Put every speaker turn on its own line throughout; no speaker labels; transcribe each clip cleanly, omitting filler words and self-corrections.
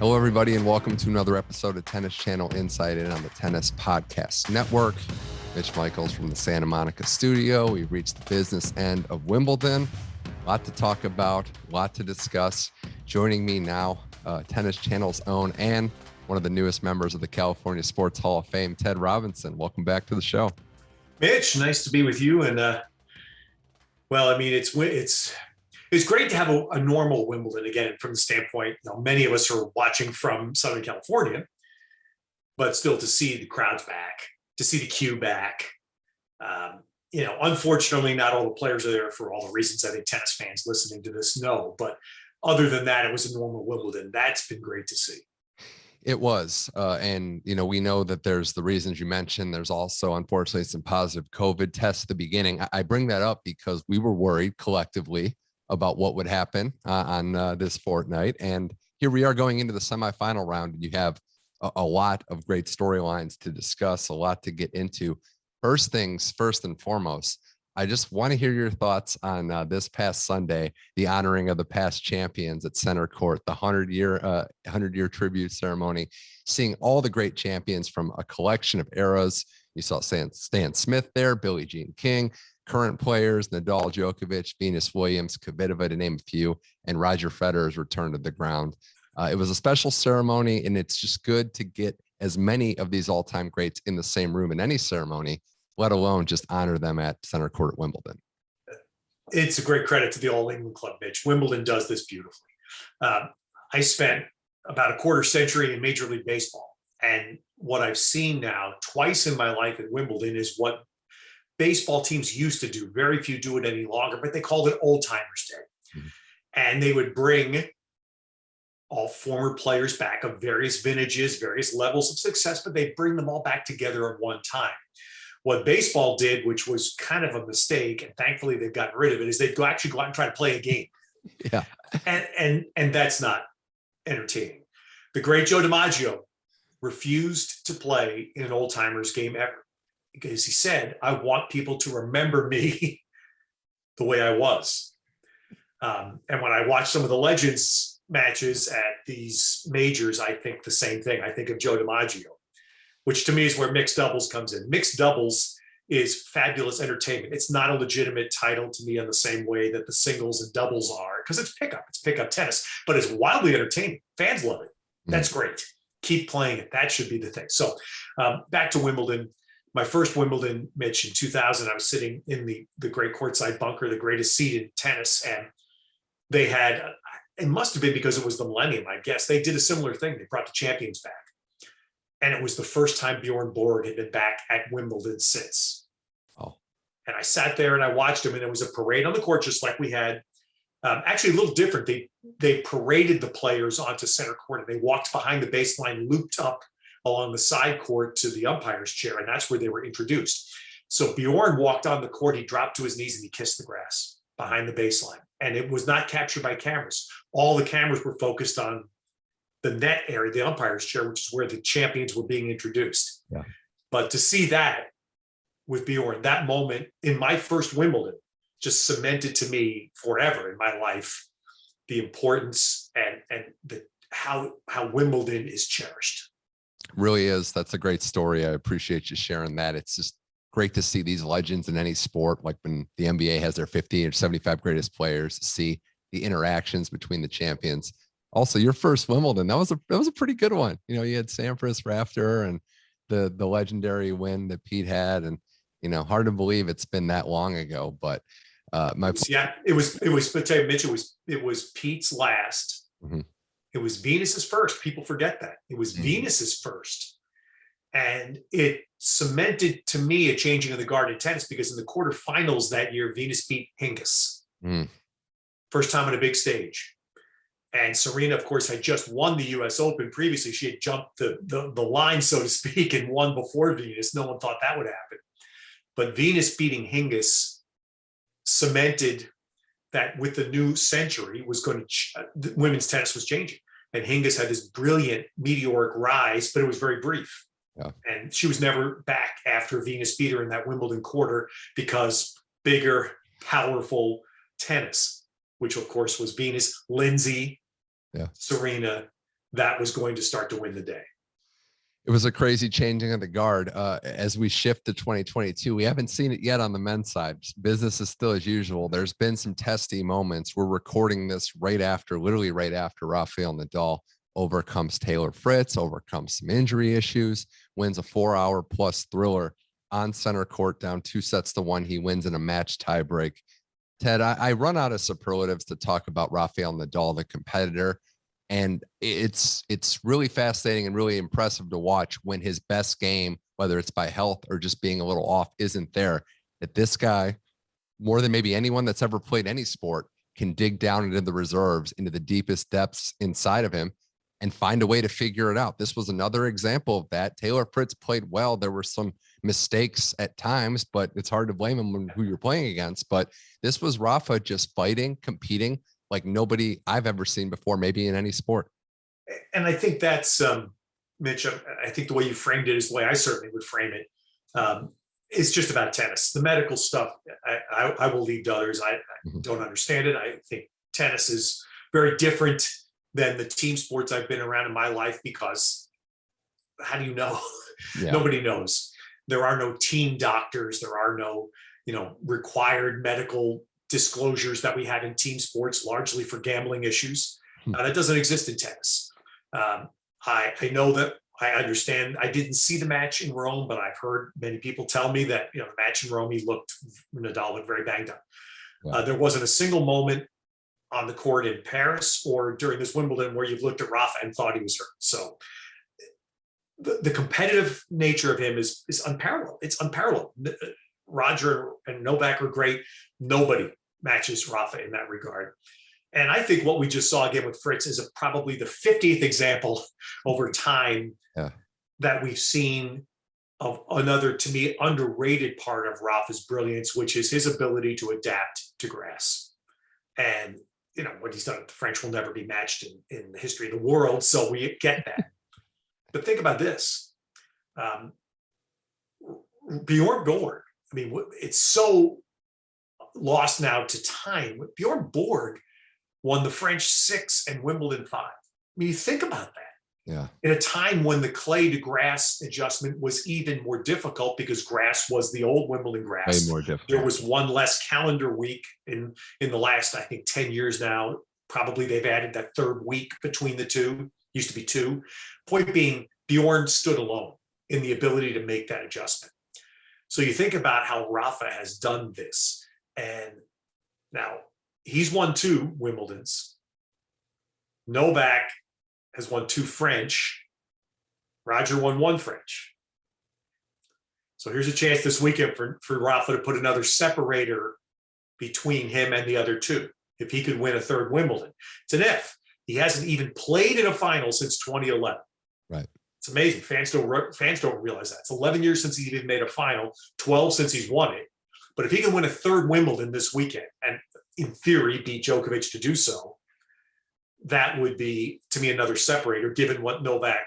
Hello, everybody, and welcome to another episode of Tennis Channel Inside In on the Tennis Podcast Network. Mitch Michals from the Santa Monica studio. We've reached the business end of Wimbledon. A lot to talk about, a lot to discuss. Joining me now, Tennis Channel's own and one of the newest members of the California Sports Hall of Fame, Ted Robinson. Welcome back to the show.
Mitch, nice to be with you. And well, I mean, it's great to have a normal Wimbledon again, from the standpoint, many of us are watching from Southern California, but still to see the crowds back, to see the queue back. Unfortunately, not all the players are there for all the reasons I think tennis fans listening to this know. But other than that, it was a normal Wimbledon. That's been great to see.
It was. And we know that there's the reasons you mentioned. There's also, unfortunately, some positive COVID tests at the beginning. I bring that up because we were worried collectively about what would happen on this fortnight. And here we are going into the semifinal round, and you have a lot of great storylines to discuss, a lot to get into. First things first and foremost, I just want to hear your thoughts on this past Sunday, the honoring of the past champions at center court, the 100-year tribute ceremony, seeing all the great champions from a collection of eras. You saw Stan Smith there, Billie Jean King, current players, Nadal, Djokovic, Venus Williams, Kvitova, to name a few, and Roger Federer's return to the ground. It was a special ceremony, and it's just good to get as many of these all-time greats in the same room in any ceremony, let alone just honor them at center court at Wimbledon.
It's a great credit to the All England Club, Mitch. Wimbledon does this beautifully. I spent about a quarter century in Major League Baseball, and what I've seen now twice in my life at Wimbledon is what baseball teams used to do. Very few do it any longer, but they called it Old Timers Day. Mm-hmm. And they would bring all former players back of various vintages, various levels of success, but they bring them all back together at one time. What baseball did, which was kind of a mistake, and thankfully they've gotten rid of it, is they'd actually go out and try to play a game.
Yeah.
And that's not entertaining. The great Joe DiMaggio refused to play in an old timers game ever, because he said, I want people to remember me the way I was. And when I watch some of the Legends matches at these majors, I think the same thing. I think of Joe DiMaggio, which to me is where mixed doubles comes in. Mixed doubles is fabulous entertainment. It's not a legitimate title to me in the same way that the singles and doubles are, because it's pickup tennis, but it's wildly entertaining. Fans love it. That's great. Keep playing it. That should be the thing. So back to Wimbledon. My first Wimbledon, Mitch, in 2000, I was sitting in the great courtside bunker, the greatest seat in tennis. And they had, it must have been because it was the millennium, I guess, they did a similar thing. They brought the champions back. And it was the first time Bjorn Borg had been back at Wimbledon since.
Oh. And
I sat there and I watched him, and there was a parade on the court, just like we had. Actually, a little different. They paraded the players onto center court, and they walked behind the baseline, looped up along the side court to the umpire's chair, and that's where they were introduced. So Bjorn walked on the court, he dropped to his knees, and he kissed the grass behind the baseline. And it was not captured by cameras. All the cameras were focused on the net area, the umpire's chair, which is where the champions were being introduced.
Yeah.
But to see that with Bjorn, that moment in my first Wimbledon, just cemented to me forever in my life the importance and how Wimbledon is cherished.
Really is. That's a great story. I appreciate you sharing that. It's just great to see these legends in any sport, like when the NBA has their 50 or 75 greatest players, to see the interactions between the champions. Also, your first Wimbledon, that was a pretty good one. You had Sampras, Rafter, and the legendary win that Pete had, and hard to believe it's been that long ago. But
it was. But tell you, Mitch, it was Pete's last. Mm-hmm. It was Venus's first. People forget that. It was Venus's first. And it cemented to me a changing of the guard in tennis, because in the quarterfinals that year, Venus beat Hingis. First time on a big stage. And Serena, of course, had just won the US Open previously. She had jumped the line, so to speak, and won before Venus. No one thought that would happen. But Venus beating Hingis cemented that with the new century was going to, women's tennis was changing. And Hingis had this brilliant meteoric rise, but it was very brief. Yeah. And she was never back after Venus beat her in that Wimbledon quarter, because bigger, powerful tennis, which of course was Venus, Lindsay, Serena, that was going to start to win the day.
It was a crazy changing of the guard. As we shift to 2022, we haven't seen it yet on the men's side. Business is still as usual. There's been some testy moments. We're recording this literally right after Rafael Nadal overcomes Taylor Fritz, overcomes some injury issues, wins a 4-hour plus thriller on center court, down 2-1. He wins in a match tiebreak. Ted, I run out of superlatives to talk about Rafael Nadal, the competitor. And it's really fascinating and really impressive to watch when his best game, whether it's by health or just being a little off, isn't there. That this guy, more than maybe anyone that's ever played any sport, can dig down into the reserves, into the deepest depths inside of him and find a way to figure it out. This was another example of that. Taylor Fritz played well. There were some mistakes at times, but it's hard to blame him who you're playing against. But this was Rafa just fighting, competing like nobody I've ever seen before, maybe in any sport.
And I think that's, Mitch, I think the way you framed it is the way I certainly would frame it. It's just about tennis. The medical stuff, I will leave to others. I don't understand it. I think tennis is very different than the team sports I've been around in my life, because how do you know? Yeah. Nobody knows. There are no team doctors. There are no, required medical disclosures that we had in team sports, largely for gambling issues. That doesn't exist in tennis. I know that, I understand. I didn't see the match in Rome, but I've heard many people tell me that, the match in Rome, Nadal looked very banged up. Yeah. There wasn't a single moment on the court in Paris or during this Wimbledon where you've looked at Rafa and thought he was hurt. So the competitive nature of him is unparalleled. It's unparalleled. Roger and Novak are great. Nobody matches Rafa in that regard. And I think what we just saw again with Fritz is probably the 50th example over time that we've seen of another, to me, underrated part of Rafa's brilliance, which is his ability to adapt to grass. And, what he's done at the French will never be matched in the history of the world. So we get that. But think about this. Bjorn Borg, it's so lost now to time. Bjorn Borg won the French 6 and Wimbledon 5. You think about that. Yeah. In a time when the clay to grass adjustment was even more difficult because grass was the old Wimbledon grass.
Way more difficult.
There was one less calendar week in the last, I think, 10 years now. Probably they've added that third week between the two. Used to be 2. Point being, Bjorn stood alone in the ability to make that adjustment. So you think about how Rafa has done this. And now he's won 2 Wimbledons. Novak has won 2 French. Roger won 1 French. So here's a chance this weekend for Rafa to put another separator between him and the other 2. If he could win a 3rd Wimbledon. It's an if. He hasn't even played in a final since 2011. Right. It's amazing. Fans don't realize that. It's 11 years since he's even made a final, 12 since he's won it. But if he can win a 3rd Wimbledon this weekend, and in theory beat Djokovic to do so, that would be, to me, another separator, given what Novak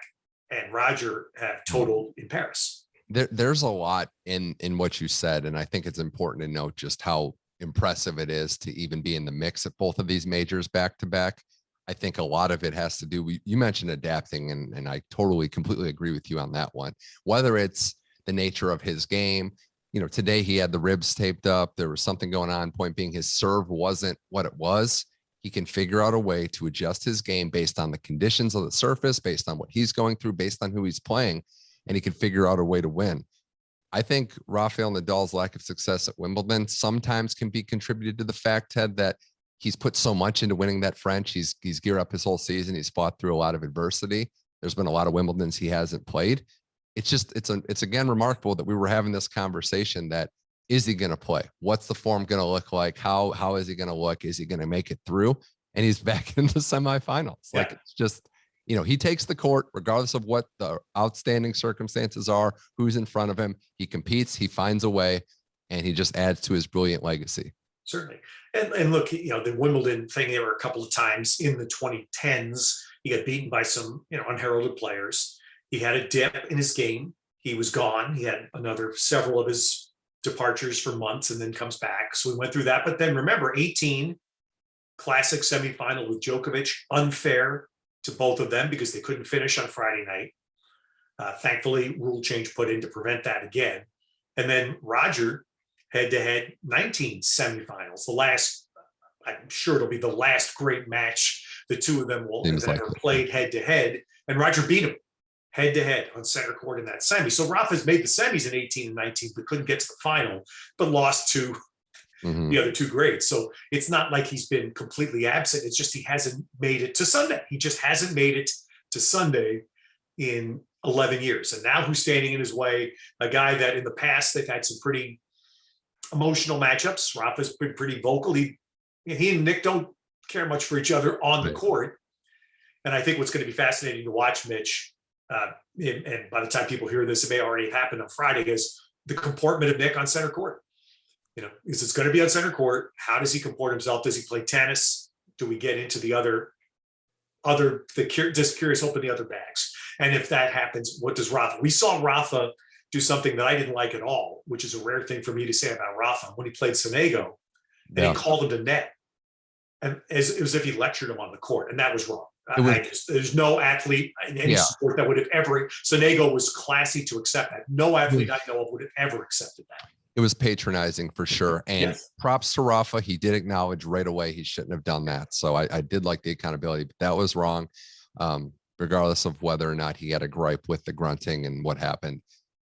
and Roger have totaled in Paris.
There's a lot in what you said, and I think it's important to note just how impressive it is to even be in the mix at both of these majors back to back. I think a lot of it has to do, you mentioned adapting, and I totally, completely agree with you on that one. Whether it's the nature of his game, today he had the ribs taped up. There was something going on. Point being, his serve wasn't what it was. He can figure out a way to adjust his game based on the conditions of the surface, based on what he's going through, based on who he's playing, and he can figure out a way to win. I think Rafael Nadal's lack of success at Wimbledon sometimes can be contributed to the fact, Ted, that he's put so much into winning that French. He's geared up his whole season. He's fought through a lot of adversity. There's been a lot of Wimbledons he hasn't played. It's again remarkable that we were having this conversation that, is he going to play? What's the form going to look like? How is he going to look? Is he going to make it through? And he's back in the semifinals. Yeah. Like, it's just, he takes the court regardless of what the outstanding circumstances are, who's in front of him. He competes, he finds a way, and he just adds to his brilliant legacy.
Certainly. And look, the Wimbledon thing, there were a couple of times in the 2010s, he got beaten by some, unheralded players. He had a dip in his game. He was gone. He had several of his departures for months and then comes back. So we went through that. But then remember, 18, classic semifinal with Djokovic, unfair, to both of them because they couldn't finish on Friday night. Thankfully, rule change put in to prevent that again. And then Roger, head-to-head 19 semifinals. The last, I'm sure it'll be the last great match the two of them will have ever played head-to-head. And Roger beat him head-to-head on center court in that semi. So Rafa's made the semis in 18 and 19, but couldn't get to the final, but lost to the other two greats. So it's not like he's been completely absent. It's just he hasn't made it to Sunday. He just hasn't made it to Sunday in 11 years. And now who's standing in his way? A guy that in the past, they've had some pretty emotional matchups. Rafa's been pretty vocal. He and Nick don't care much for each other on the court. And I think what's going to be fascinating to watch, Mitch, and by the time people hear this, it may already happen on Friday, is the comportment of Nick on center court. You know, is it's going to be on center court? How does he comport himself? Does he play tennis? Do we get into the just curious open the other bags? And if that happens, what does Rafa? We saw Rafa do something that I didn't like at all, which is a rare thing for me to say about Rafa. When he played Sonego, and he called him to net, and it was if he lectured him on the court, and that was wrong. There's no athlete in any sport that would have ever. Sonego was classy to accept that. No athlete I know of would have ever accepted that.
It was patronizing for sure. And props to Rafa. He did acknowledge right away he shouldn't have done that. So I did like the accountability, but that was wrong. Regardless of whether or not he had a gripe with the grunting and what happened.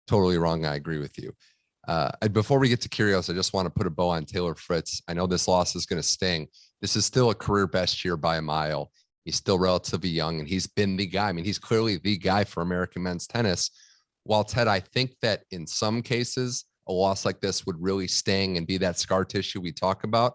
Totally wrong. I agree with you. Before we get to Kyrgios, I just want to put a bow on Taylor Fritz. I know this loss is going to sting. This is still a career best year by a mile. He's still relatively young, and he's been the guy. I mean, he's clearly the guy for American men's tennis. While, Ted, I think that in some cases, a loss like this would really sting and be that scar tissue we talk about.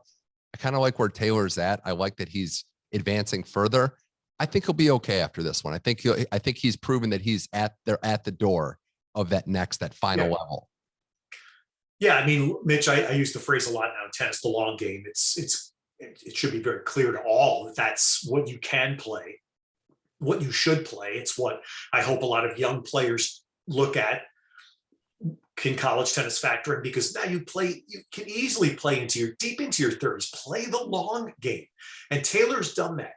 I kind of like where Taylor's at. I like that he's advancing further. I think he'll be okay after this one. I think he's proven that he's at the door of that final level. Yeah,
I mean, Mitch, I use the phrase a lot now in tennis, the long game. It should be very clear to all that that's what you can play, what you should play. It's what I hope a lot of young players look at. Can college tennis factor in? Because now you can easily play deep into your 30s, play the long game. And Taylor's done that.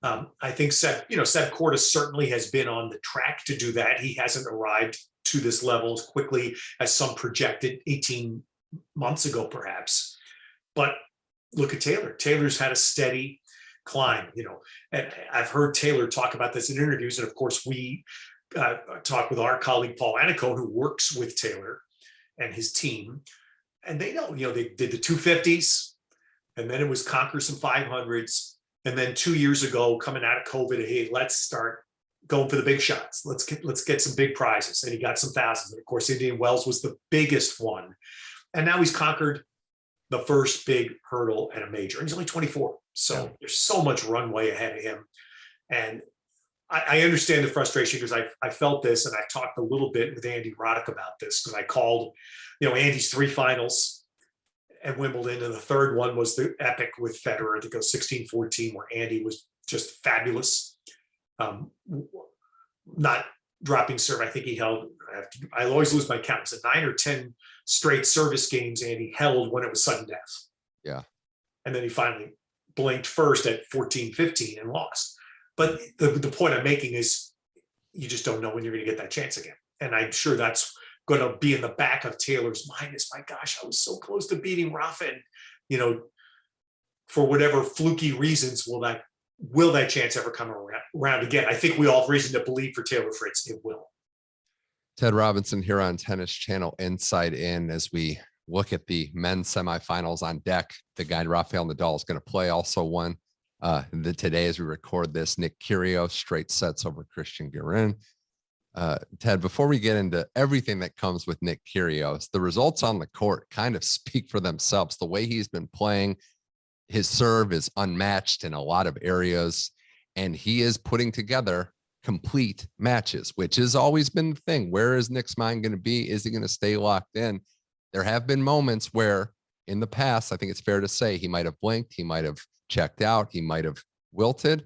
I think Seb Korda certainly has been on the track to do that. He hasn't arrived to this level as quickly as some projected 18 months ago, perhaps. But look at Taylor. Taylor's had a steady climb, and I've heard Taylor talk about this in interviews. And of course, we talk with our colleague, Paul Anacone, who works with Taylor and his team. And they know, they did the 250s, and then it was conquer some 500s. And then 2 years ago, coming out of COVID, hey, let's start going for the big shots. Let's get some big prizes. And he got some thousands. And of course, Indian Wells was the biggest one. And now he's conquered the first big hurdle at a major. And he's only 24. So there's so much runway ahead of him. And I understand the frustration because I felt this, and I've talked a little bit with Andy Roddick about this, because I called, Andy's 3 finals at Wimbledon, and the third one was the epic with Federer to go 16-14, where Andy was just fabulous. Not dropping serve. I think he held, I always lose my count. It was 9 or 10 straight service games Andy held when it was sudden death.
Yeah.
And then he finally blinked first at 14-15 and lost. But the point I'm making is you just don't know when you're going to get that chance again. And I'm sure that's going to be in the back of Taylor's mind is, my gosh, I was so close to beating Rafa. And, for whatever fluky reasons, will that chance ever come around again? I think we all have reason to believe for Taylor Fritz it will.
Ted Robinson here on Tennis Channel Inside In as we look at the men's semifinals on deck. The guy Rafael Nadal is going to play. Also won today as we record this, Nick Kyrgios straight sets over Christian Garin. Ted, before we get into everything that comes with Nick Kyrgios, the results on the court kind of speak for themselves. The way he's been playing, his serve is unmatched in a lot of areas, and he is putting together complete matches, which has always been the thing. Where is Nick's mind going to be? Is he going to stay locked in? There have been moments where in the past, I think it's fair to say he might have blinked, he might have checked out, he might have wilted.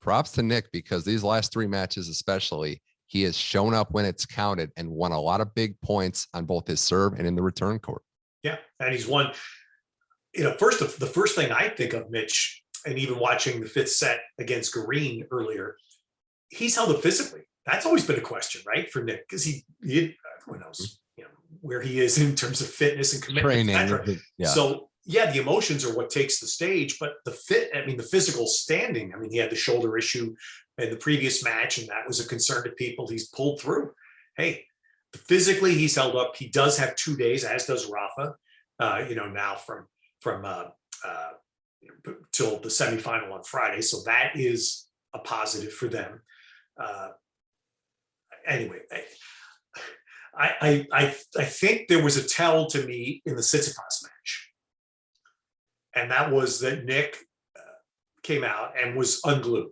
Props to Nick, because these last 3 matches especially, he has shown up when it's counted and won a lot of big points on both his serve and in the return court.
Yeah, and he's won. The first thing I think of, Mitch, and even watching the 5th set against Garin earlier, he's held up physically. That's always been a question, right, for Nick, because everyone knows, where he is in terms of fitness and commitment,
training. Yeah.
So yeah, the emotions are what takes the stage, but the physical standing. I mean, he had the shoulder issue in the previous match, and that was a concern to people. He's pulled through. Hey, physically, he's held up. He does have 2 days, as does Rafa. Now from till the semifinal on Friday, so that is a positive for them. Anyway, I think there was a tell to me in the Tsitsipas match, and that was that Nick came out and was unglued,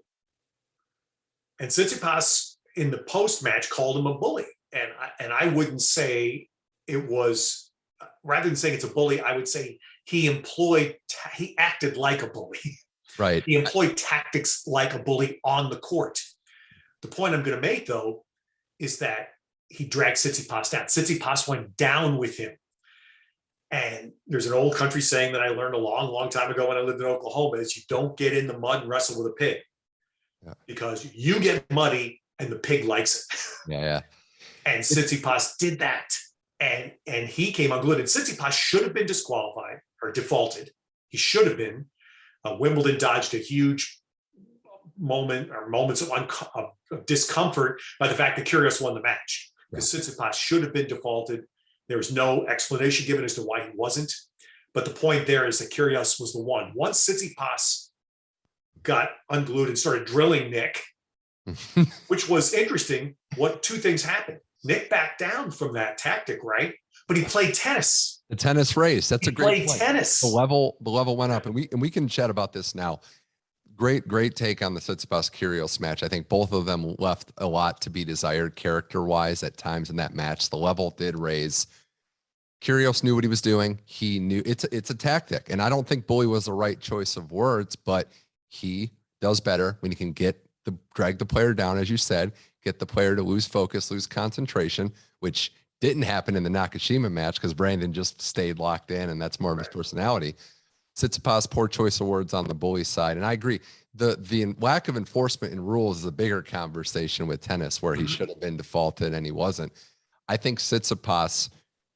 and Tsitsipas in the post match called him a bully, and I wouldn't say it was. Rather than saying it's a bully, I would say he acted like a bully.
Right.
He employed tactics like a bully on the court. The point I'm going to make, though, is that he dragged Tsitsipas down. Tsitsipas went down with him. And there's an old country saying that I learned a long, long time ago when I lived in Oklahoma, is you don't get in the mud and wrestle with a pig. Yeah. Because you get muddy and the pig likes it.
Yeah.
And Tsitsipas did that. And he came unglued. And Tsitsipas should have been disqualified or defaulted. He should have been. Wimbledon dodged a huge moments of discomfort by the fact that Kyrgios won the match. Because Tsitsipas should have been defaulted. There was no explanation given as to why he wasn't. But the point there is that Kyrgios was the one. Once Tsitsipas got unglued and started drilling Nick, which was interesting, two things happened. Nick backed down from that tactic, right? But he played tennis.
The tennis race. That's a great point.
Tennis.
The level went up, and we can chat about this now. Great take on the Tsitsipas Kyrgios match. I think both of them left a lot to be desired character-wise at times in that match. The level did raise. Kyrgios knew what he was doing. He knew it's a tactic, and I don't think bully was the right choice of words, but he does better when he can drag the player down, as you said, get the player to lose focus, lose concentration, which didn't happen in the Nakashima match because Brandon just stayed locked in, and that's more of his personality. Tsitsipas, poor choice of words on the bully side. And I agree. The lack of enforcement in rules is a bigger conversation with tennis, where he should have been defaulted and he wasn't. I think Tsitsipas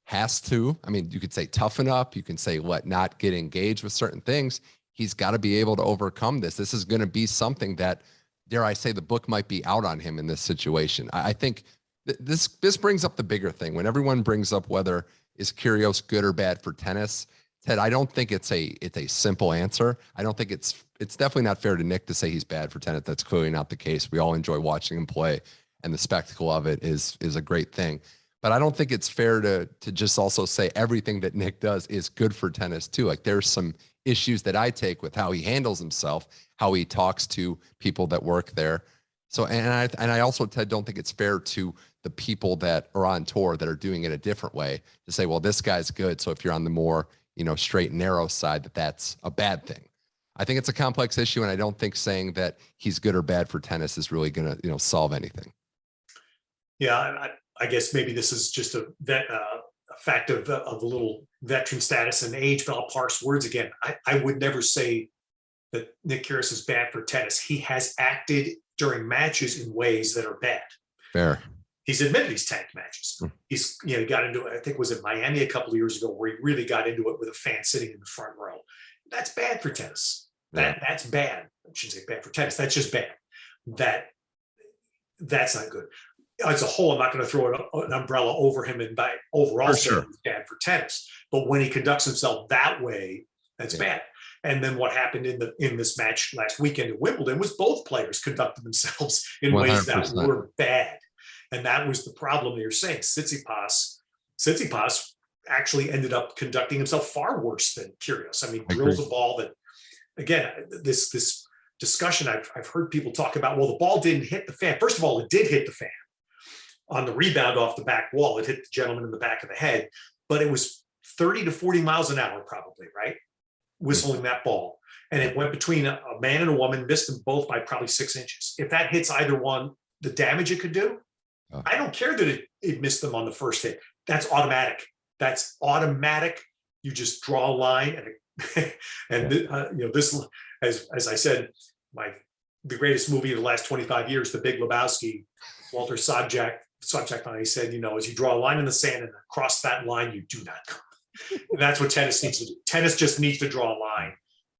has to, I mean, you could say toughen up. You can say not get engaged with certain things. He's got to be able to overcome this. This is going to be something that, dare I say, the book might be out on him in this situation. I think this brings up the bigger thing. When everyone brings up whether is Kyrgios good or bad for tennis, Ted, I don't think it's a simple answer. I don't think it's definitely not fair to Nick to say he's bad for tennis. That's clearly not the case. We all enjoy watching him play, and the spectacle of it is a great thing. But I don't think it's fair to just also say everything that Nick does is good for tennis too. Like, there's some issues that I take with how he handles himself, how he talks to people that work there. So, and I also, Ted, don't think it's fair to the people that are on tour that are doing it a different way to say, well, this guy's good, so if you're on the more, straight and narrow side, that's a bad thing. I think it's a complex issue, and I don't think saying that he's good or bad for tennis is really going to, solve anything.
Yeah, I guess maybe this is just a fact of a little veteran status and age, but I'll parse words again. I would never say that Nick Kyrgios is bad for tennis. He has acted during matches in ways that are bad.
Fair.
He's admitted he's tanked matches. He's, he got into it, I think it was in Miami a couple of years ago, where he really got into it with a fan sitting in the front row. That's bad for tennis. That's bad. I shouldn't say bad for tennis. That's just bad. That's not good. As a whole, I'm not going to throw an umbrella over him and by overall saying he's bad for tennis. But when he conducts himself that way, that's bad. And then what happened in this match last weekend at Wimbledon was both players conducted themselves in 100%. Ways that were bad. And that was the problem that you're saying. Tsitsipas actually ended up conducting himself far worse than Kyrgios. I mean, drills a ball that, again, this discussion I've heard people talk about, well, the ball didn't hit the fan. First of all, it did hit the fan on the rebound off the back wall. It hit the gentleman in the back of the head, but it was 30 to 40 miles an hour probably, right? Whistling that ball. And it went between a man and a woman, missed them both by probably 6 inches. If that hits either one, the damage it could do, I don't care that it missed them on the first hit. That's automatic. That's automatic. You just draw a line, and this, as I said, the greatest movie of the last 25 years, The Big Lebowski, Walter Sobchak finally said, you know, as you draw a line in the sand and across that line, you do not come. And that's what tennis needs to do. Tennis just needs to draw a line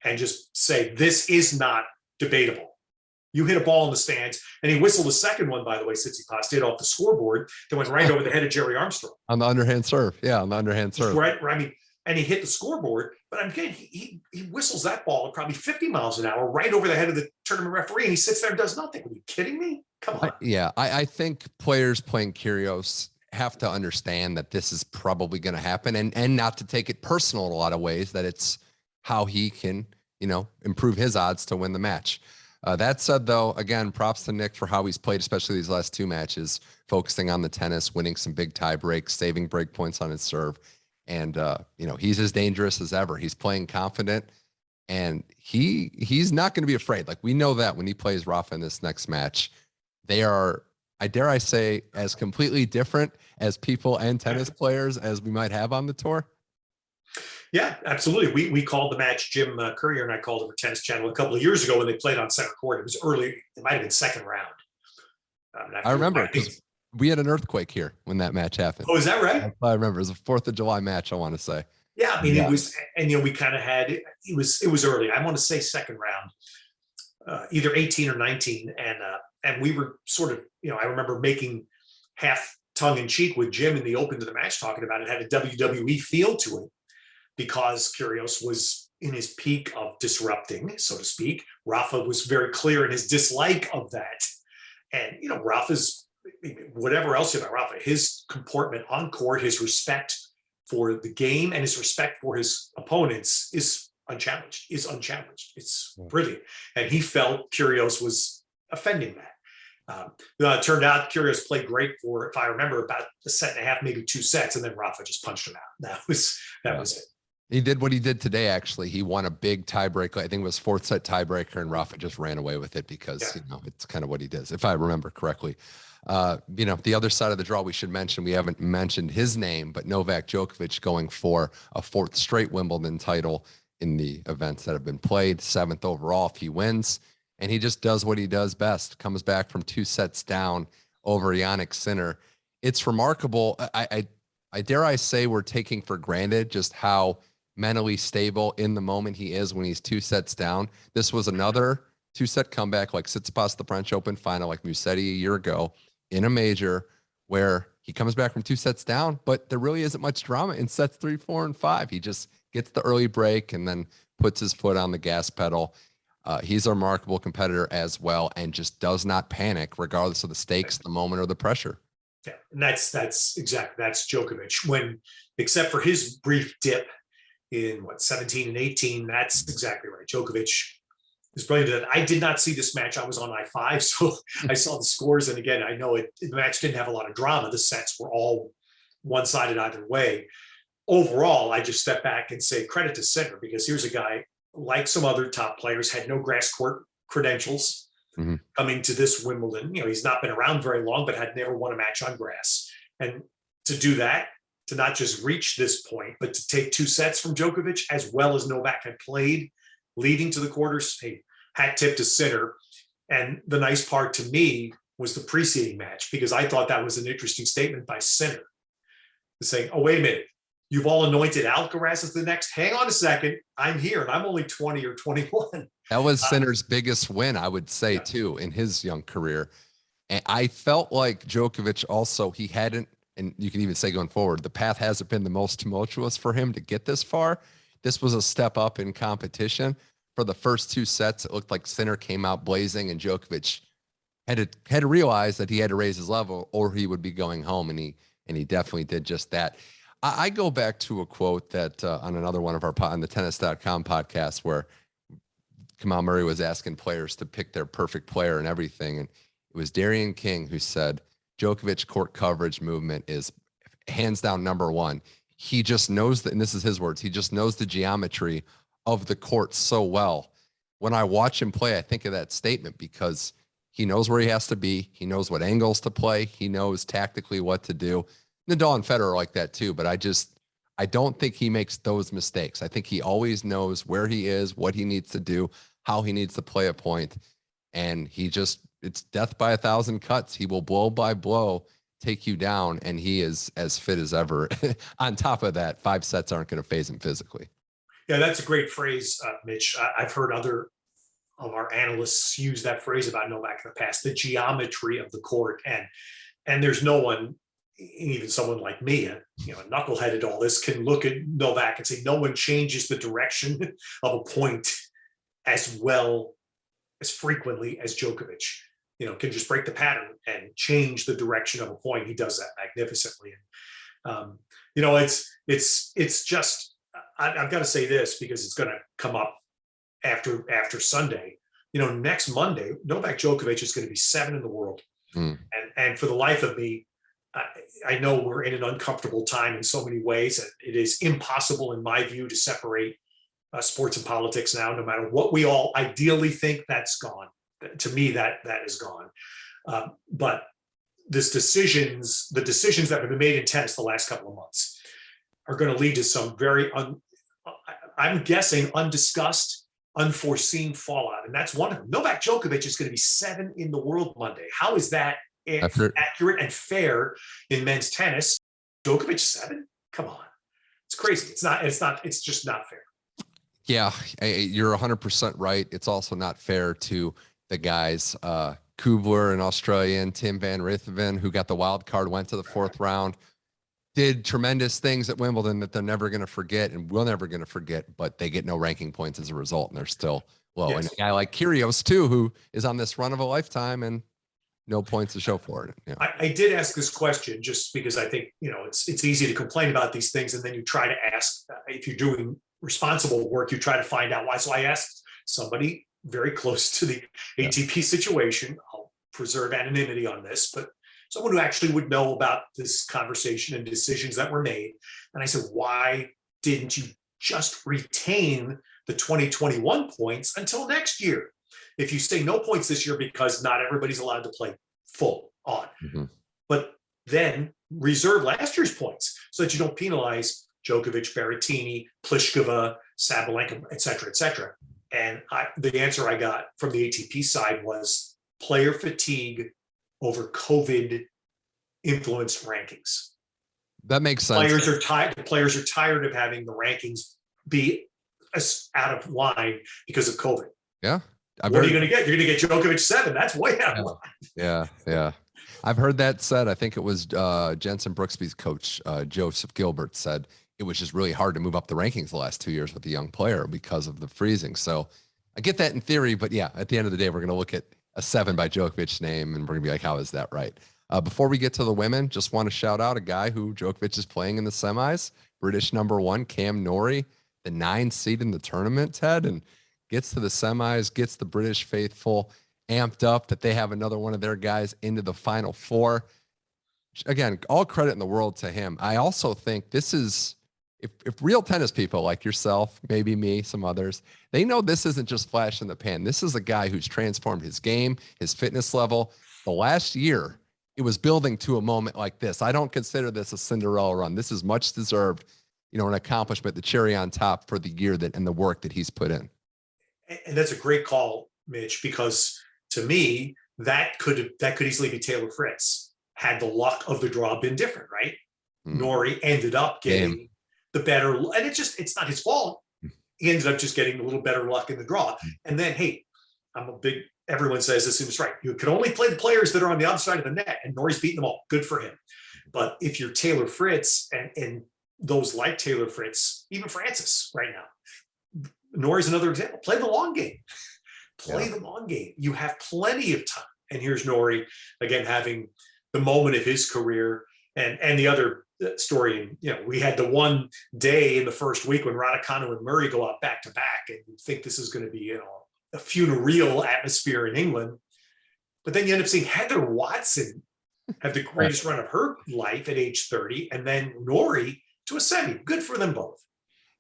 and just say, this is not debatable. You hit a ball in the stands, and he whistled a second one, by the way, Tsitsipas did, off the scoreboard that went right over the head of Jerry Armstrong.
On the underhand serve. Yeah, on the underhand serve.
Right. I mean, and he hit the scoreboard, but again, he whistles that ball at probably 50 miles an hour right over the head of the tournament referee, and he sits there and does nothing. Are you kidding me? Come on.
I think players playing Kyrgios have to understand that this is probably going to happen, and not to take it personal in a lot of ways, that it's how he can, you know, improve his odds to win the match. That said, though, again, props to Nick for how he's played, especially these last two matches, focusing on the tennis, winning some big tie breaks, saving break points on his serve. And, you know, he's as dangerous as ever. He's playing confident, and he's not going to be afraid. Like, we know that when he plays Rafa in this next match, they are, I dare say, as completely different as people and tennis players as we might have on the tour.
Yeah, absolutely. We called the match, Jim Courier and I called it for Tennis Channel a couple of years ago when they played on center court. It was early. It might have been second round.
I remember because we had an earthquake here when that match happened.
Oh, is that right?
I remember. It was a 4th of July match, I want to say.
Yeah, I mean, it was, and, you know, we kind of had, it was early. I want to say second round, either 18 or 19. And we were sort of, you know, I remember making half tongue in cheek with Jim in the open to the match, talking about it had a WWE feel to it, because Kyrgios was in his peak of disrupting, so to speak. Rafa was very clear in his dislike of that. And, you know, Rafa's, whatever else about Rafa, his comportment on court, his respect for the game and his respect for his opponents is unchallenged. It's brilliant. And he felt Kyrgios was offending that. It turned out Kyrgios played great for, if I remember, about a set and a half, maybe 2 sets, and then Rafa just punched him out. That was it.
He did what he did today, actually. He won a big tiebreaker. I think it was 4th set tiebreaker, and Rafa just ran away with it because, you know, it's kind of what he does, if I remember correctly. You know, the other side of the draw we should mention, we haven't mentioned his name, but Novak Djokovic going for a 4th straight Wimbledon title in the events that have been played, 7th overall if he wins. And he just does what he does best, comes back from 2 sets down over Jannik Sinner. It's remarkable. I dare say we're taking for granted just how mentally stable in the moment he is when he's 2 sets down. This was another 2-set comeback like Tsitsipas, the French Open final, like Musetti a year ago in a major, where he comes back from 2 sets down, but there really isn't much drama in sets 3, 4, and 5. He just gets the early break and then puts his foot on the gas pedal. He's a remarkable competitor as well, and just does not panic regardless of the stakes, the moment, or the pressure.
Yeah, and that's Djokovic. When, except for his brief dip in 17 and 18, that's exactly right. Djokovic is brilliant. I did not see this match. I was on I-5, so I saw the scores. And again, I know the match didn't have a lot of drama. The sets were all one-sided either way. Overall, I just step back and say credit to Sinner, because here's a guy, like some other top players, had no grass court credentials coming to this Wimbledon. You know, he's not been around very long, but had never won a match on grass. And to do that, to not just reach this point, but to take 2 sets from Djokovic, as well as Novak had played, leading to the quarters, hey, hat tip to Sinner. And the nice part to me was the preceding match, because I thought that was an interesting statement by Sinner, saying, oh, wait a minute, you've all anointed Alcaraz as the next. Hang on a second, I'm here, and I'm only 20 or 21.
That was Sinner's biggest win, I would say, too, in his young career. And I felt like Djokovic also, he hadn't, and you can even say going forward, the path hasn't been the most tumultuous for him to get this far. This was a step up in competition. For the first 2 sets, it looked like Sinner came out blazing, and Djokovic had to realize that he had to raise his level or he would be going home, and he definitely did just that. I go back to a quote that on another one of our on the tennis.com podcast, where Kamal Murray was asking players to pick their perfect player and everything. And it was Darian King who said, Djokovic court coverage movement is hands down #1. He just knows that, and this is his words, he just knows the geometry of the court so well. When I watch him play, I think of that statement, because he knows where he has to be. He knows what angles to play. He knows tactically what to do. Nadal and Federer are like that too, but I don't think he makes those mistakes. I think he always knows where he is, what he needs to do, how he needs to play a point. And it's death by 1,000 cuts. He will blow by blow take you down, and he is as fit as ever. On top of that, 5 sets aren't going to phase him physically.
Yeah, that's a great phrase, Mitch. I've heard other of our analysts use that phrase about Novak in the past, the geometry of the court. And there's no one, even someone like me, a knucklehead at all this, can look at Novak and say no one changes the direction of a point as well, as frequently as Djokovic. Can just break the pattern and change the direction of a point. He does that magnificently. And it's just, I've got to say this because it's going to come up after Sunday. Next Monday, Novak Djokovic is going to be 7 in the world. And for the life of me, I know we're in an uncomfortable time in so many ways, and it is impossible, in my view, to separate sports and politics now. No matter what we all ideally think, that's gone. To me, that is gone. But the decisions that have been made in tennis the last couple of months are going to lead to some very, I'm guessing, undiscussed, unforeseen fallout. And that's one of them. Novak Djokovic is going to be 7 in the world Monday. How is that accurate and fair in men's tennis? Djokovic 7? Come on. It's crazy. It's just not fair.
Yeah, you're 100% right. It's also not fair to the guys, Kubler, an Australian, Tim van Rijthoven, who got the wild card, went to the 4th round, did tremendous things at Wimbledon that they're never going to forget, and we're never going to forget, but they get no ranking points as a result, and they're still low. Yes. And a guy like Kyrgios, too, who is on this run of a lifetime and no points to show for it. Yeah.
I did ask this question just because I think, it's easy to complain about these things, and then you try to ask, if you're doing responsible work, you try to find out why. So I asked somebody very close to the ATP situation. I'll preserve anonymity on this, but someone who actually would know about this conversation and decisions that were made. And I said, why didn't you just retain the 2021 points until next year? If you say no points this year because not everybody's allowed to play full on, but then reserve last year's points so that you don't penalize Djokovic, Berrettini, Pliskova, Sabalenka, et cetera, And the answer I got from the ATP side was player fatigue over COVID influenced rankings.
That makes sense.
Players are tired of having the rankings be out of line because of COVID.
Yeah.
What are you going to get? You're going to get Djokovic 7. That's way out of line.
Yeah. I've heard that said. I think it was Jensen Brooksby's coach, Joseph Gilbert, said it was just really hard to move up the rankings the last 2 years with the young player because of the freezing. So I get that in theory, but yeah, at the end of the day, we're going to look at a 7 by Djokovic's name and we're going to be like, how is that right? Before we get to the women, just want to shout out a guy who Djokovic is playing in the semis, British #1, Cam Norrie, the 9 seed in the tournament, Ted, and gets to the semis, gets the British faithful amped up that they have another one of their guys into the Final Four. Again, all credit in the world to him. I also think this is, if real tennis people like yourself, maybe me, some others, they know this isn't just flash in the pan. This is a guy who's transformed his game, his fitness level. The last year, it was building to a moment like this. I don't consider this a Cinderella run. This is much deserved, an accomplishment, the cherry on top for the year and the work that he's put in.
And that's a great call, Mitch, because to me, that could easily be Taylor Fritz had the luck of the draw been different, right? Norrie ended up getting the better, and it's not his fault. He ended up just getting a little better luck in the draw. And then, hey, everyone says this is right. You can only play the players that are on the other side of the net, and Norrie's beating them all. Good for him. But if you're Taylor Fritz and those like Taylor Fritz, even Francis right now, Norrie's another example. Play the long game. Play the long game. You have plenty of time. And here's Norrie, again, having the moment of his career. And the other story, we had the one day in the first week when Raducanu and Murray go out back to back, and you think this is going to be, a funereal atmosphere in England. But then you end up seeing Heather Watson have the greatest run of her life at age 30, and then Norrie to a semi. Good for them both.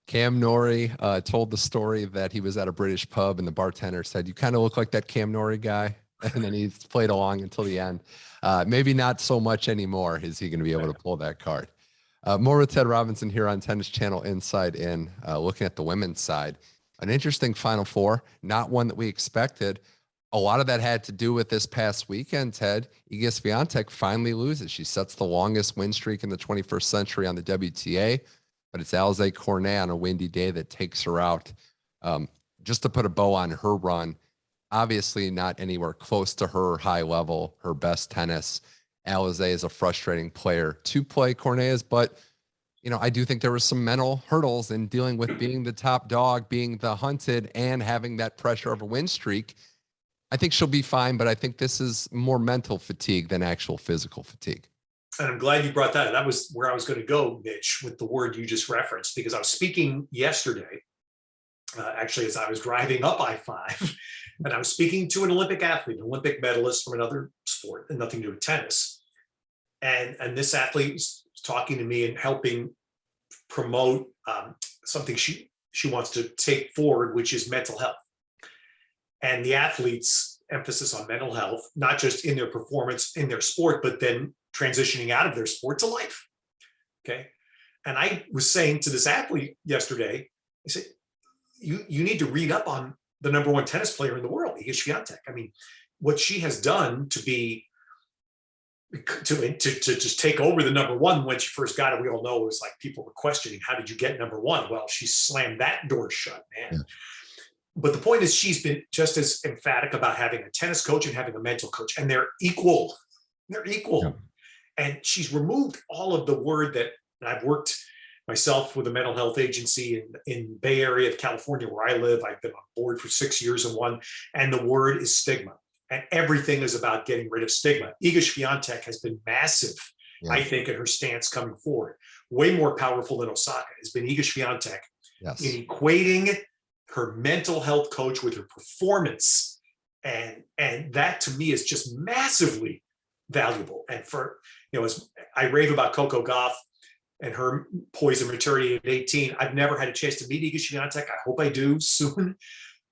Cam Norrie told the story that he was at a British pub and the bartender said, "You kind of look like that Cam Norrie guy." And then he played along until the end. Maybe not so much anymore. Is he going to be able to pull that card? More with Ted Robinson here on Tennis Channel Inside In, looking at the women's side. An interesting Final Four, not one that we expected. a lot of that had to do with this past weekend, Ted. Iga Swiatek finally loses. She sets the longest win streak in the 21st century on the WTA, but it's Alizé Cornet on a windy day that takes her out. Just to put a bow on her run, obviously not anywhere close to her high level, her best tennis. Alizé is a frustrating player to play, Cornet is, but you know, I do think there was some mental hurdles in dealing with being the top dog, being the hunted, and having that pressure of a win streak. I think she'll be fine, but I think this is more mental fatigue than actual physical fatigue.
And I'm glad you brought that. That was where I was going to go, Mitch, with the word you just referenced, because I was speaking yesterday, actually, as I was driving up I-5, and I was speaking to an Olympic athlete, an Olympic medalist from another sport and nothing to do with tennis. And this athlete was talking to me and helping promote something she wants to take forward, which is mental health. And the athlete's emphasis on mental health, not just in their performance in their sport, but then transitioning out of their sport to life. Okay. And I was saying to this athlete yesterday, I said, you need to read up on the #1 tennis player in the world, Iga Swiatek. I mean, what she has done to just take over the #1 when she first got it, we all know it was like people were questioning, how did you get #1? Well, she slammed that door shut, man. Yeah. But the point is, she's been just as emphatic about having a tennis coach and having a mental coach, and they're equal. They're equal. Yeah. And she's removed all of the word that I've worked myself with a mental health agency in Bay Area of California, where I live. I've been on board for 6 years in one, and the word is stigma. And everything is about getting rid of stigma. Iga Swiatek has been massive, yeah, I think, in her stance coming forward. Way more powerful than Osaka has been Iga Swiatek, yes, in equating her mental health coach with her performance. And that to me is just massively valuable. And for, you know, as I rave about Coco Gauff and her poise and maturity at 18, I've never had a chance to meet Iga Swiatek. I hope I do soon.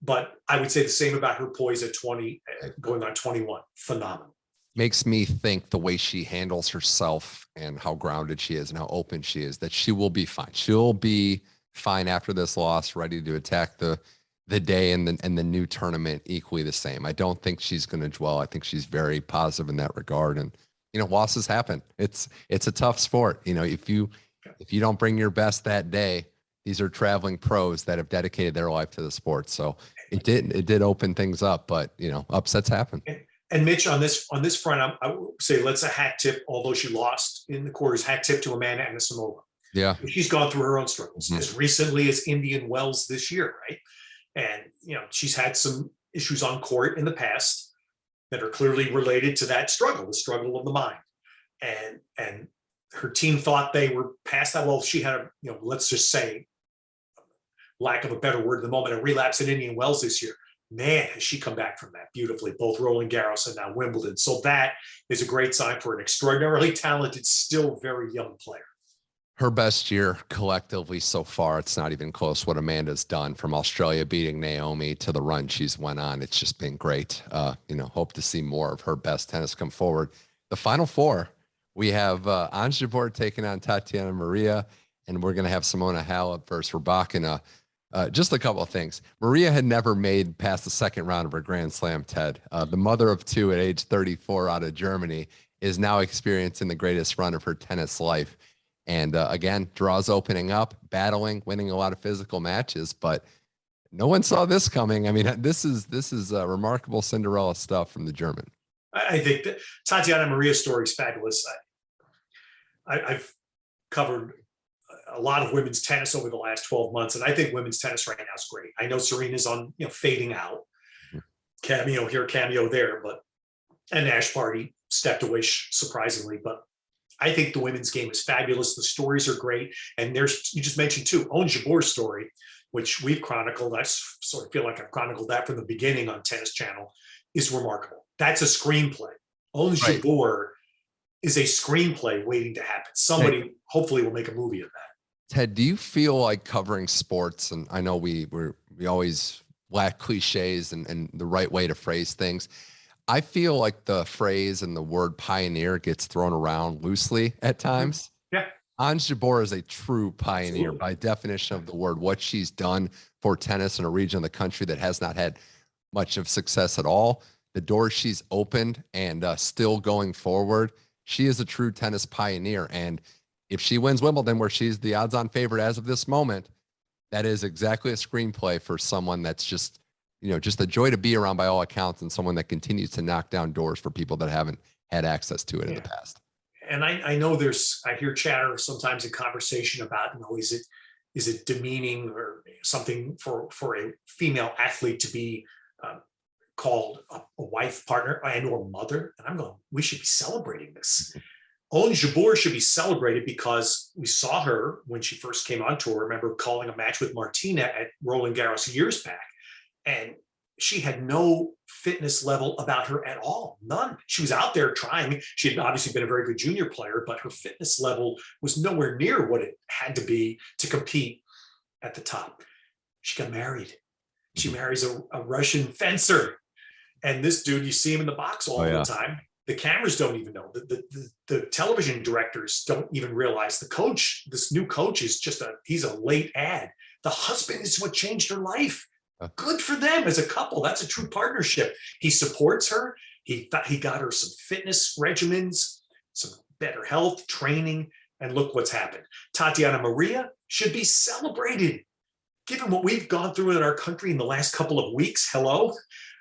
But I would say the same about her poise at 20, going on 21. Phenomenal.
Makes me think the way she handles herself and how grounded she is and how open she is, that she will be fine. She'll be fine after this loss, ready to attack the day and the new tournament equally the same. I don't think she's going to dwell. I think she's very positive in that regard. And, you know, losses happen. It's a tough sport. You know, if you don't bring your best that day, these are traveling pros that have dedicated their life to the sport. So it did open things up, but, you know, upsets happen.
And Mitch, on this front, I would say let's a hat tip, although she lost in the quarters, hat tip to Amanda Anisimova.
Yeah.
She's gone through her own struggles, as recently as Indian Wells this year, right? And, you know, she's had some issues on court in the past that are clearly related to that struggle, the struggle of the mind. And her team thought they were past that. Well, she had a, you know, let's just say, lack of a better word at the moment, a relapse in Indian Wells this year. Man, has she come back from that beautifully, both Roland Garros and now Wimbledon. So that is a great sign for an extraordinarily talented, still very young player.
Her best year collectively so far, it's not even close what Amanda's done, from Australia beating Naomi to the run she's went on. It's just been great. You know, hope to see more of her best tennis come forward. The Final Four, we have Ons Jabeur taking on TATJANA Maria, and we're going to have Simona Halep versus RYBAKINA. Just a couple of things. Maria had never made past the second round of her Grand Slam, Ted. The mother of two at age 34 out of Germany is now experiencing the greatest run of her tennis life. And again, draws opening up, battling, winning a lot of physical matches, but no one saw this coming. I mean, this is remarkable Cinderella stuff from the German.
I think that TATJANA Maria's story is fabulous. I've covered a lot of women's tennis over the last 12 months, and I think women's tennis right now is great. I know Serena's on, you know, fading out, cameo here, cameo there, and Ash Barty stepped away surprisingly, but I think the women's game is fabulous. The stories are great. And you just mentioned too, Ons Jabeur's story, which we've chronicled. I sort of feel like I've chronicled that from the beginning on Tennis Channel, is remarkable. That's a screenplay. Ons Jabeur is a screenplay waiting to happen. Somebody hopefully will make a movie of that.
Ted, do you feel like covering sports, and I know we always lack cliches and the right way to phrase things. I feel like the phrase and the word pioneer gets thrown around loosely at times.
Yeah.
Ons Jabeur is a true pioneer. Absolutely. By definition of the word. What she's done for tennis in a region of the country that has not had much of success at all. The doors she's opened and still going forward, she is a true tennis pioneer. And if she wins Wimbledon, where she's the odds-on favorite as of this moment, that is exactly a screenplay for someone that's just, you know, just a joy to be around by all accounts, and someone that continues to knock down doors for people that haven't had access to it in the past.
And I know I hear chatter sometimes in conversation about, you know, is it demeaning or something for a female athlete to be called a wife, partner, and or mother? And I'm going, we should be celebrating this. Ons Jabeur should be celebrated because we saw her when she first came on tour. I remember calling a match with Martina at Roland Garros years back, and she had no fitness level about her at all, none. She was out there trying. She had obviously been a very good junior player, but her fitness level was nowhere near what it had to be to compete at the top. She got married. She marries a Russian fencer. And this dude, you see him in the box all the time. The cameras don't even know. The television directors don't even realize the coach, this new coach is he's a late ad. The husband is what changed her life. Good for them as a couple. That's a true partnership. He supports her. He got her some fitness regimens, some better health training, and look what's happened. Tatiana Maria should be celebrated. Given what we've gone through in our country in the last couple of weeks, hello,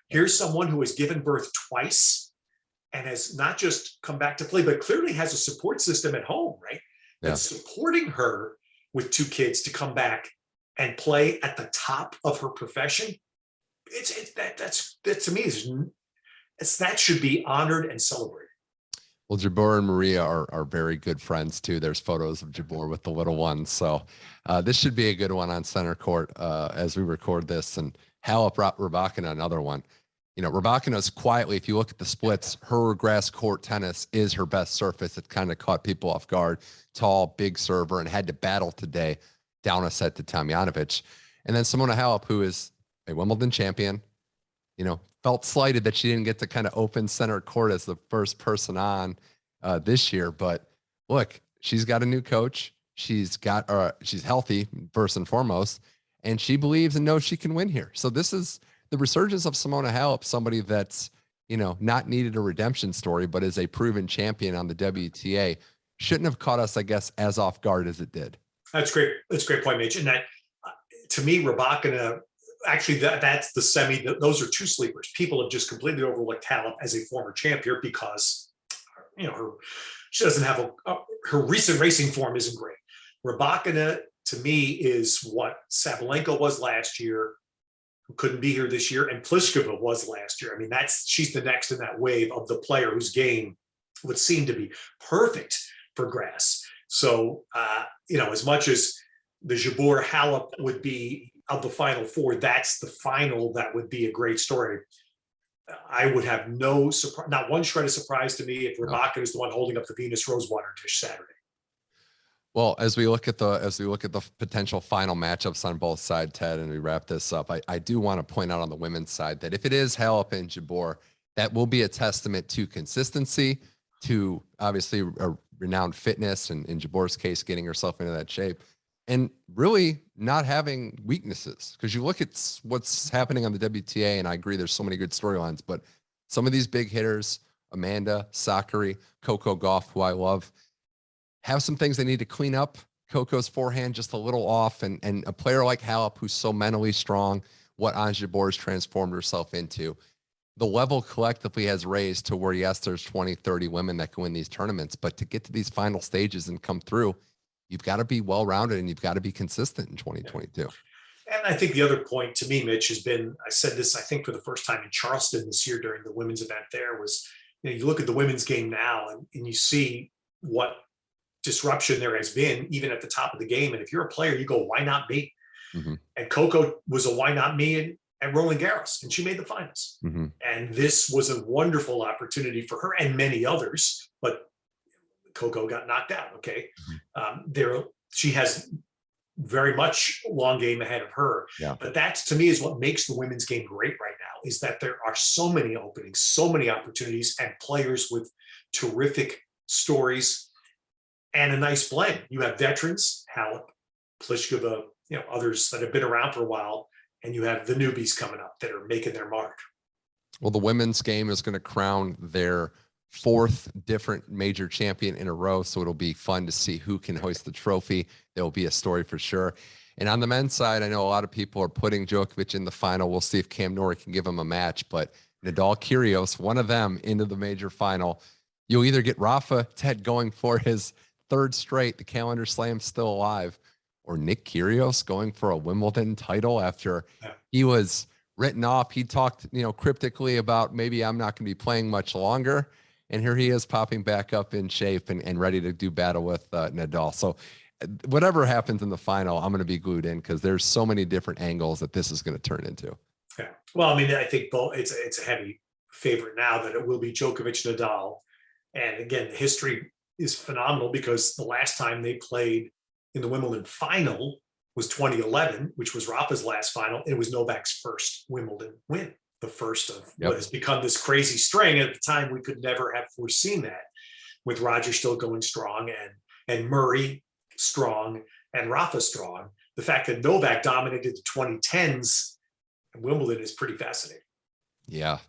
here's someone who has given birth twice and has not just come back to play, but clearly has a support system at home, right? Yeah. That's supporting her with 2 kids to come back and play at the top of her profession. That to me that should be honored and celebrated.
Well, Jabeur and Maria are very good friends too. There's photos of Jabeur with the little ones. So this should be a good one on center court as we record this. And Halep, Rybakina, another one. You know, Rybakina's quietly, if you look at the splits, her grass court tennis is her best surface. It kind of caught people off guard. Tall, big server, and had to battle today down a set to Tomljanovic. And then Simona Halep, who is a Wimbledon champion, you know, felt slighted that she didn't get to kind of open center court as the first person on this year. But look, she's got a new coach. She's healthy first and foremost, and she believes and knows she can win here. So this is the resurgence of Simona Halep, somebody that's, you know, not needed a redemption story, but is a proven champion on the WTA. Shouldn't have caught us, I guess, as off guard as it did.
That's great. That's a great point, Mitch. And that, to me, Rybakina, actually, that's the semi. Those are 2 sleepers. People have just completely overlooked Halep as a former champion because, you know, she doesn't have her recent racing form isn't great. Rybakina, to me, is what Sabalenka was last year, who couldn't be here this year, and Pliskova was last year. I mean, she's the next in that wave of the player whose game would seem to be perfect for grass. So, you know, as much as the Jabeur Halep would be of the Final 4, that's the final that would be a great story. I would have no surprise, not one shred of surprise to me if Rybakina is the one holding up the Venus Rosewater dish Saturday.
Well, as we look at the potential final matchups on both sides, Ted, and we wrap this up, I do want to point out on the women's side that if it is Halep and Jabeur, that will be a testament to consistency, to obviously a renowned fitness, and in Jabeur's case, getting herself into that shape, and really not having weaknesses. Because you look at what's happening on the WTA, and I agree there's so many good storylines, but some of these big hitters, Amanda, Sakkari, Coco Gauff, who I love, have some things they need to clean up. Coco's forehand just a little off, and a player like Halep, who's so mentally strong, what Ons Jabeur's transformed herself into, the level collectively has raised to where, yes, there's 20, 30 women that can win these tournaments, but to get to these final stages and come through, you've got to be well-rounded and you've got to be consistent in 2022.
And I think the other point to me, Mitch, has been, I said this, I think for the first time in Charleston this year during the women's event there, was, you know, you look at the women's game now and you see what disruption there has been even at the top of the game. And if you're a player, you go, why not me? Mm-hmm. And Coco was a why not me at Roland Garros, and she made the finals. Mm-hmm. And this was a wonderful opportunity for her and many others, but Coco got knocked out. Okay. Mm-hmm. She has very much long game ahead of her. Yeah. But that, to me, is what makes the women's game great right now, is that there are so many openings, so many opportunities, and players with terrific stories and a nice blend. You have veterans, Halep, Pliskova, you know, others that have been around for a while, and you have the newbies coming up that are making their mark.
Well, the women's game is going to crown their 4th different major champion in a row. So it'll be fun to see who can hoist the trophy. There will be a story for sure. And on the men's side, I know a lot of people are putting Djokovic in the final. We'll see if Cam Norrie can give him a match, but Nadal, Kyrgios, one of them into the major final. You'll either get Rafa, Ted going for his 3rd straight, the calendar slam still alive, or Nick Kyrgios going for a Wimbledon title after he was written off. He talked, cryptically about maybe I'm not going to be playing much longer. And here he is popping back up in shape and ready to do battle with Nadal. So whatever happens in the final, I'm going to be glued in because there's so many different angles that this is going to turn into.
Yeah. Well, I mean, I think both it's a heavy favorite now that it will be Djokovic, Nadal. And again, the history is phenomenal because the last time they played in the Wimbledon final was 2011, which was Rafa's last final. It was Novak's first Wimbledon win, the first of what has become this crazy string. At the time, we could never have foreseen that, with Roger still going strong and Murray strong and Rafa strong. The fact that Novak dominated the 2010s in Wimbledon is pretty fascinating.
Yeah,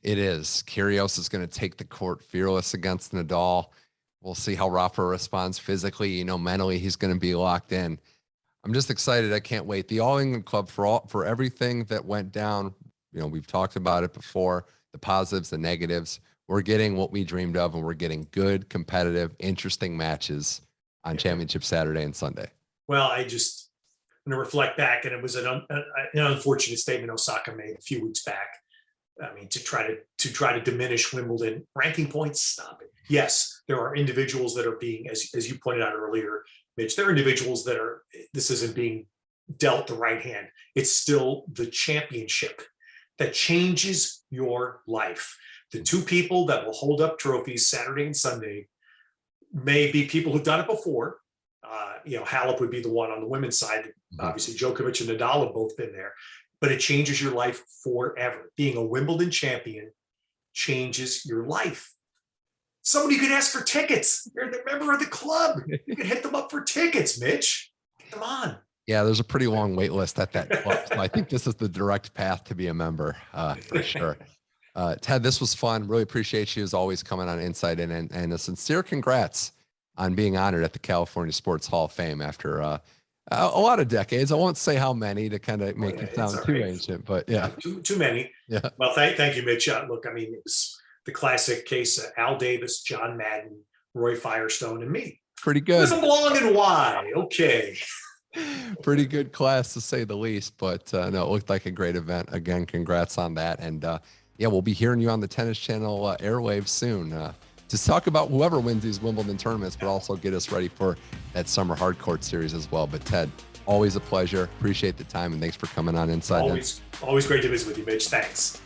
it is. Kyrgios is going to take the court fearless against Nadal. We'll see how Rafa responds physically. Mentally, he's going to be locked in. I'm just excited. I can't wait. The All England Club for everything that went down. We've talked about it before, the positives, the negatives. We're getting what we dreamed of, and we're getting good, competitive, interesting matches on Championship Saturday and Sunday.
Well, I'm going to reflect back, and it was an unfortunate statement Osaka made a few weeks back. I mean, to try to diminish Wimbledon ranking points, stop it. Yes, there are individuals that are being, as you pointed out earlier, Mitch, there are individuals that this isn't being dealt the right hand. It's still the championship that changes your life. The 2 people that will hold up trophies Saturday and Sunday may be people who've done it before. Halep would be the one on the women's side. Obviously, Djokovic and Nadal have both been there. But it changes your life forever. Being a Wimbledon champion changes your life. Somebody could ask for tickets. You're the member of the club. You can hit them up for tickets, Mitch. Come on.
Yeah, there's a pretty long wait list at that club. So I think this is the direct path to be a member for sure. Ted, this was fun. Really appreciate you as always coming on Insight In, and a sincere congrats on being honored at the California Sports Hall of Fame after a lot of decades. I won't say how many to kind of make it sound too ancient, but yeah.
Too many. Yeah. Well, thank you, Mitch. Look, I mean, it was the classic case of Al Davis, John Madden, Roy Firestone, and me.
Pretty good.
There's a long and why. Okay.
Pretty good class to say the least, but no, it looked like a great event. Again, congrats on that. And yeah, we'll be hearing you on the Tennis Channel airwaves soon to talk about whoever wins these Wimbledon tournaments, but also get us ready for that summer hardcourt series as well. But Ted, always a pleasure. Appreciate the time, and thanks for coming on Inside.
Always great to visit with you, Mitch. Thanks.